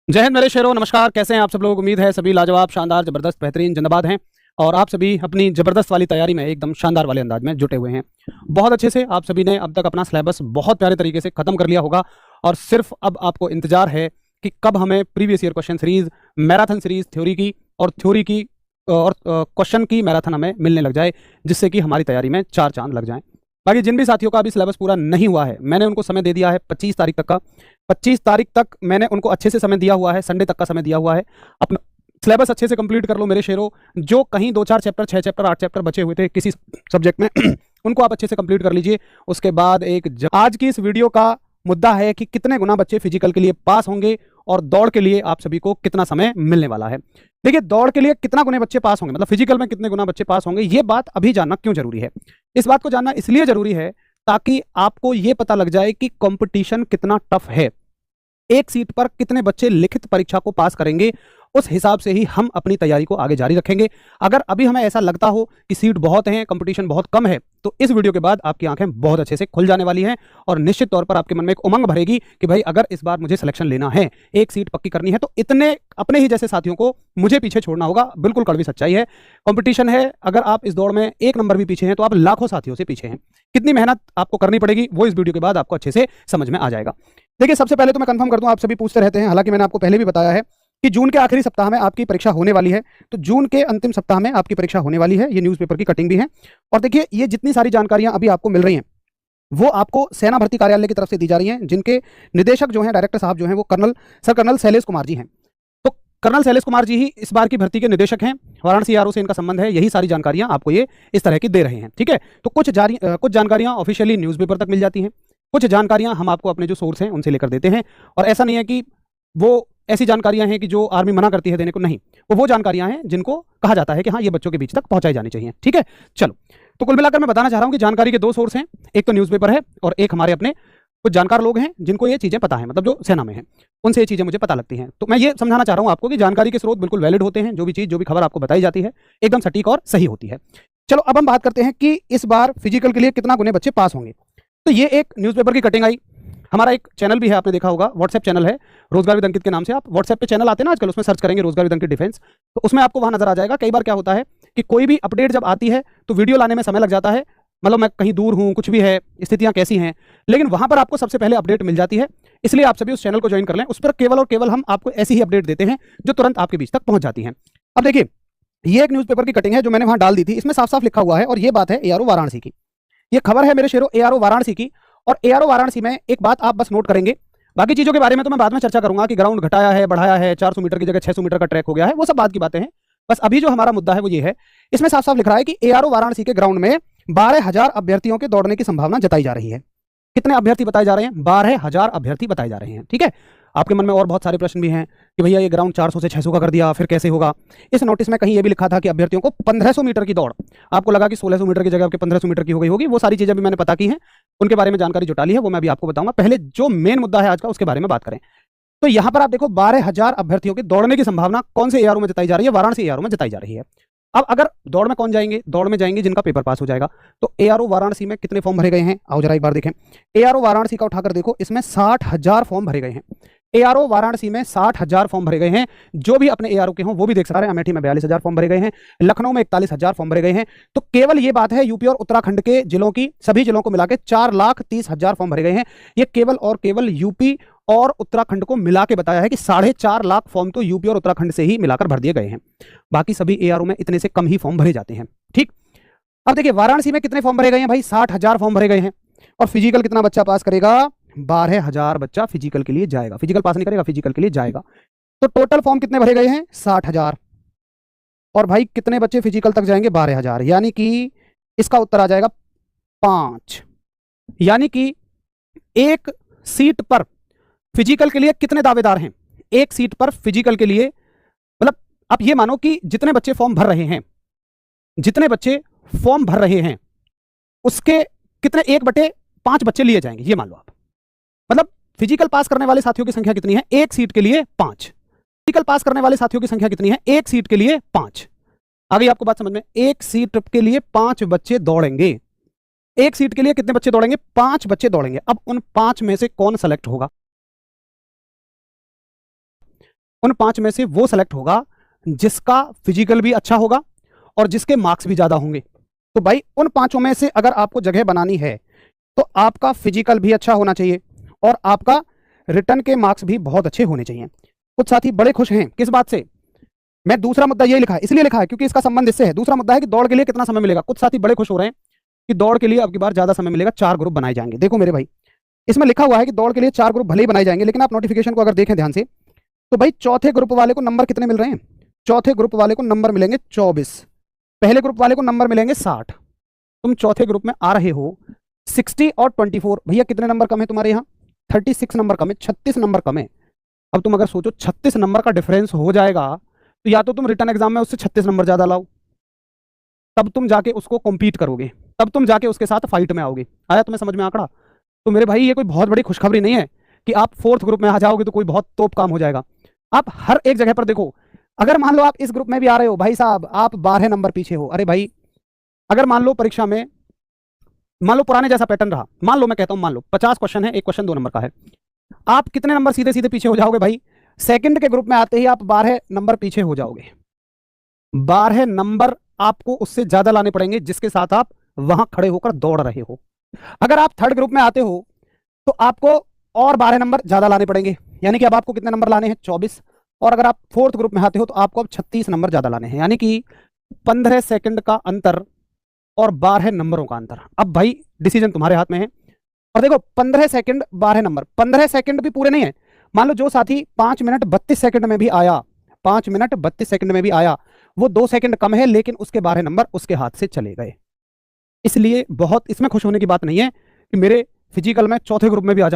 जय हिंद मेरे शेरों, नमस्कार। कैसे हैं आप सब लोग? उम्मीद है सभी लाजवाब, शानदार, जबरदस्त, बेहतरीन, जिंदाबाद हैं और आप सभी अपनी जबरदस्त वाली तैयारी में एकदम शानदार वाले अंदाज में जुटे हुए हैं। बहुत अच्छे से आप सभी ने अब तक अपना सिलेबस बहुत प्यारे तरीके से खत्म कर लिया होगा और सिर्फ अब आपको इंतजार है कि कब हमें previous year question series, marathon series theory की और क्वेश्चन की मैराथन हमें मिलने लग जाए, जिससे कि हमारी तैयारी में चार चांद लग जाएं। बाकी जिन भी साथियों का अभी सिलेबस पूरा नहीं हुआ है, मैंने उनको समय दे दिया है 25 तारीख तक का। 25 तारीख तक मैंने उनको अच्छे से समय दिया हुआ है, संडे तक का समय दिया हुआ है। अपना सिलेबस अच्छे से कंप्लीट कर लो मेरे शेरों। जो कहीं 2-4 चैप्टर, 6 चैप्टर, 8 चैप्टर बचे हुए थे किसी सब्जेक्ट में उनको आप अच्छे से कंप्लीट कर लीजिए। उसके बाद आज की इस वीडियो का मुद्दा है कि कितने गुना बच्चे फिजिकल के लिए पास होंगे और दौड़ के लिए आप सभी को कितना समय मिलने वाला है। देखिए, दौड़ के लिए कितना गुना बच्चे पास होंगे, मतलब फिजिकल में कितने गुना बच्चे पास होंगे, ये बात अभी जानना क्यों जरूरी है? इस बात को जानना इसलिए जरूरी है ताकि आपको ये पता लग जाए कि कंपटीशन कितना टफ है, एक सीट पर कितने बच्चे लिखित परीक्षा को पास करेंगे। उस हिसाब से ही हम अपनी तैयारी को आगे जारी रखेंगे। अगर अभी हमें ऐसा लगता हो कि सीट बहुत हैं, कंपटीशन बहुत कम है, तो इस वीडियो के बाद आपकी आंखें बहुत अच्छे से खुल जाने वाली हैं और निश्चित तौर पर आपके मन में एक उमंग भरेगी कि भाई अगर इस बार मुझे सिलेक्शन लेना है, एक सीट पक्की करनी है, तो इतने अपने ही जैसे साथियों को मुझे पीछे छोड़ना होगा। बिल्कुल कड़वी सच्चाई है, कंपटीशन है। अगर आप इस दौड़ में एक नंबर भी पीछे हैं तो आप लाखों साथियों से पीछे हैं। कितनी मेहनत आपको करनी पड़ेगी वो इस वीडियो के बाद आपको अच्छे से समझ में आ जाएगा। देखिए, सबसे पहले तो मैं कंफर्म कर दूं, आप सभी पूछते रहते हैं, हालांकि मैंने आपको पहले भी बताया है कि जून के आखिरी सप्ताह में आपकी परीक्षा होने वाली है। तो जून के अंतिम सप्ताह में आपकी परीक्षा होने वाली है। ये न्यूज़पेपर की कटिंग भी है। और देखिए, ये जितनी सारी जानकारियां अभी आपको मिल रही हैं वो आपको सेना भर्ती कार्यालय की तरफ से दी जा रही हैं, जिनके निदेशक जो हैं, डायरेक्टर साहब जो हैं, वो कर्नल शैलेश कुमार जी हैं। तो कर्नल शैलेश कुमार जी ही इस बार की भर्ती के निदेशक हैं। वाराणसी आरओ से इनका संबंध है। यही सारी जानकारियां आपको ये इस तरह की दे रहे हैं, ठीक है। तो कुछ जानकारियां ऑफिशियली न्यूज़पेपर तक मिल जाती हैं, कुछ जानकारियां हम आपको अपने जो सोर्स हैं उनसे लेकर देते हैं। और ऐसा नहीं है कि वो ऐसी जानकारियां हैं कि जो आर्मी मना करती है देने को, नहीं, वो जानकारियां हैं जिनको कहा जाता है कि हाँ, ये बच्चों के बीच तक पहुंचाई जानी चाहिए, ठीक है। चलो, तो कुल मिलाकर मैं बताना चाह रहा हूं कि जानकारी के दो सोर्स हैं, एक तो न्यूज़पेपर है और एक हमारे अपने कुछ जानकार लोग हैं जिनको ये चीजें पता है, मतलब जो सेना में हैं, उनसे ये चीजें मुझे पता लगती हैं। तो मैं ये समझाना चाह रहा हूं आपको कि जानकारी के स्रोत बिल्कुल वैलिड होते हैं। जो भी खबर आपको बताई जाती है एकदम सटीक और सही होती है। चलो, अब हम बात करते हैं कि इस बार फिजिकल के लिए कितना गुने बच्चे पास होंगे। तो ये एक न्यूज़पेपर की कटिंग आई। हमारा एक चैनल भी है, आपने देखा होगा, व्हाट्सएप चैनल है रोजगार विद अंकित के नाम से। आप व्हाट्सएप पे चैनल आते हैं ना आजकल, उसमें सर्च करेंगे रोजगार विद अंकित डिफेंस, तो उसमें आपको वहां नजर आ जाएगा। कई बार क्या होता है कि कोई भी अपडेट जब आती है तो वीडियो लाने में समय लग जाता है, मतलब मैं कहीं दूर हूं, कुछ भी है, स्थितियां कैसी हैं, लेकिन वहां पर आपको सबसे पहले अपडेट मिल जाती है। इसलिए आप सभी उस चैनल को ज्वाइन कर लें। उस पर केवल और केवल हम आपको ऐसी ही अपडेट देते हैं जो तुरंत आपके बीच तक पहुंच जाती है। अब देखिए, ये एक न्यूज़पेपर की कटिंग है जो मैंने वहां डाल दी थी। इसमें साफ साफ लिखा हुआ है, और ये बात है एआरओ वाराणसी की। ये खबर है मेरे शेरों एआरओ वाराणसी की। और एआरओ वाराणसी में एक बात आप बस नोट करेंगे, बाकी चीजों के बारे में तो मैं बाद में चर्चा करूंगा कि ग्राउंड घटाया है, बढ़ाया है, 400 मीटर की जगह 600 मीटर का ट्रैक हो गया है, वो सब बात की बातें हैं। बस अभी जो हमारा मुद्दा है वो ये है, इसमें साफ साफ लिख रहा है कि एआरओ वाराणसी के ग्राउंड में 12,000 अभ्यर्थियों के दौड़ने की संभावना जताई जा रही है। कितने अभ्यर्थी बताए जा रहे हैं? 12,000 अभ्यर्थी बताए जा रहे हैं, ठीक है। आपके मन में और बहुत सारे प्रश्न भी हैं कि भैया ये ग्राउंड 400 से 600 का कर दिया, फिर कैसे होगा? इस नोटिस में कहीं ये भी लिखा था कि अभ्यर्थियों को 1500 मीटर की दौड़, आपको लगा कि 1600 मीटर की जगह आपके 1500 मीटर की हो गई होगी। वो सारी चीजें भी मैंने पता की हैं, उनके बारे में जानकारी जुटा ली है, वो मैं भी आपको बताऊंगा। पहले जो मेन मुद्दा है आज का उसके बारे में बात करें। तो यहां पर आप देखो, 12,000 अभ्यर्थियों के दौड़ने की संभावना कौन से एआरओ में जताई जा रही है? वाराणसी एआरओ में जताई जा रही है। अब अगर दौड़ में कौन जाएंगे? दौड़ में जाएंगे जिनका पेपर पास हो जाएगा। तो एआरओ वाराणसी में कितने फॉर्म भरे गए हैं? आओ जरा एक बार देखें। एआरओ वाराणसी का उठाकर देखो, इसमें 60,000 फॉर्म भरे गए हैं। एआरओ वाराणसी में 60,000 फॉर्म भरे गए हैं। जो भी अपने एआरओ के हों वो भी देख सकते हैं। अमेठी में 42,000 फॉर्म भरे गए हैं, लखनऊ में 41,000 फॉर्म भरे गए हैं। तो केवल ये बात है, यूपी और उत्तराखंड के जिलों की, सभी जिलों को मिला के 4,30,000 फॉर्म भरे गए हैं। ये केवल और केवल यूपी और उत्तराखंड को मिला के बताया है कि 4.5 लाख फॉर्म तो यूपी और उत्तराखंड से ही मिलाकर भर दिए गए हैं। बाकी सभी एआरओ में इतने से कम ही फॉर्म भरे जाते हैं, ठीक। अब देखिए, वाराणसी में कितने फॉर्म भरे गए हैं भाई? 60,000 फॉर्म भरे गए हैं। और फिजिकल कितना बच्चा पास करेगा? 12,000 बच्चा फिजिकल के लिए जाएगा। फिजिकल पास नहीं करेगा, फिजिकल के लिए जाएगा। तो टोटल फॉर्म कितने भरे गए हैं? 60,000। और भाई कितने बच्चे फिजिकल तक जाएंगे? 12,000। यानी कि इसका उत्तर आ जाएगा 5। यानी कि एक सीट पर फिजिकल के लिए कितने दावेदार हैं? एक सीट पर फिजिकल के लिए, मतलब आप ये मानो कि जितने बच्चे फॉर्म भर रहे हैं, जितने बच्चे फॉर्म भर रहे हैं उसके कितने 1/5 बच्चे लिए जाएंगे, ये मान लो आप। मतलब फिजिकल पास करने वाले साथियों की संख्या कितनी है? एक सीट के लिए 5। फिजिकल पास करने वाले साथियों की संख्या कितनी है? एक सीट के लिए 5। आ गई आपको बात समझ में? एक सीट के लिए 5 बच्चे दौड़ेंगे। एक सीट के लिए कितने बच्चे दौड़ेंगे? 5 बच्चे दौड़ेंगे। अब उन 5 में से कौन सेलेक्ट होगा? उन 5 में से वो सेलेक्ट होगा जिसका फिजिकल भी अच्छा होगा और जिसके मार्क्स भी ज़्यादा होंगे। तो भाई उन 5 में से अगर आपको जगह बनानी है तो आपका फिजिकल भी अच्छा होना चाहिए और आपका रिटर्न के मार्क्स भी बहुत अच्छे होने चाहिए। कुछ साथी बड़े खुश हैं किस बात से, मैं दूसरा मुद्दा ये लिखा है, इसलिए लिखा है क्योंकि इसका संबंध इससे है। दूसरा मुद्दा है कि दौड़ के लिए कितना समय मिलेगा। कुछ साथी बड़े खुश हो रहे हैं कि दौड़ के लिए अब की बार ज़्यादा समय मिलेगा, 4 ग्रुप बनाए जाएंगे। देखो मेरे भाई, इसमें लिखा हुआ है कि दौड़ के लिए 4 ग्रुप भले ही बनाए जाएंगे, लेकिन आप नोटिफिकेशन को अगर देखें ध्यान से तो भाई चौथे ग्रुप वाले को नंबर कितने मिल रहे हैं? चौथे ग्रुप वाले को नंबर मिलेंगे 24, पहले ग्रुप वाले को नंबर मिलेंगे 60। तुम चौथे ग्रुप में आ रहे हो 60 और 24, भैया कितने नंबर कम है तुम्हारे यहाँ? 36 नंबर कम है, 36 नंबर कम है। अब तुम अगर सोचो 36 नंबर का डिफरेंस हो जाएगा तो या तो तुम रिटर्न एग्जाम में उससे 36 नंबर ज़्यादा लाओ, तब तुम जाके उसको कॉम्पीट करोगे, तब तुम जाके उसके साथ फाइट में आओगे। आया तुम्हें समझ में आंकड़ा? तो मेरे भाई ये कोई बहुत बड़ी खुशखबरी नहीं है कि आप 4th ग्रुप में आ जाओगे तो कोई बहुत तोप काम हो जाएगा। आप हर एक जगह पर देखो, अगर मान लो आप इस ग्रुप में भी आ रहे हो भाई साहब, आप 12 नंबर पीछे हो। अरे भाई अगर मान लो परीक्षा में, मान लो पुराने जैसा पैटर्न रहा, मान लो मैं कहता हूं, मान लो 50 क्वेश्चन है, एक क्वेश्चन 2 नंबर का है, आप कितने नंबर सीधे सीधे पीछे हो जाओगे भाई? सेकंड के ग्रुप में आते ही आप 12 नंबर पीछे हो जाओगे। 12 नंबर आपको उससे ज्यादा लाने पड़ेंगे जिसके साथ आप वहां खड़े होकर दौड़ रहे हो। अगर आप 3rd ग्रुप में आते हो तो आपको और 12 नंबर ज्यादा लाने पड़ेंगे, यानी कि अब आपको कितने नंबर लाने हैं? 24। और अगर आप 4th ग्रुप में आते हो तो आपको अब 36 नंबर ज्यादा लाने हैं, यानी कि 15 सेकंड का अंतर और 12 नंबरों का अंतर। अब भाई डिसीजन तुम्हारे हाथ में है। और देखो 15 सेकंड 12 नंबर, 15 सेकंड भी पूरे नहीं है। मान लो जो साथी 5 मिनट 32 सेकंड में भी आया, 5 मिनट 32 सेकंड में भी आया, वो 2 सेकंड कम है, लेकिन उसके 12 नंबर उसके हाथ से चले गए। इसलिए बहुत इसमें खुश होने की बात नहीं है कि मेरे फिजिकल में चौथे ग्रुप में भी आ जाऊं।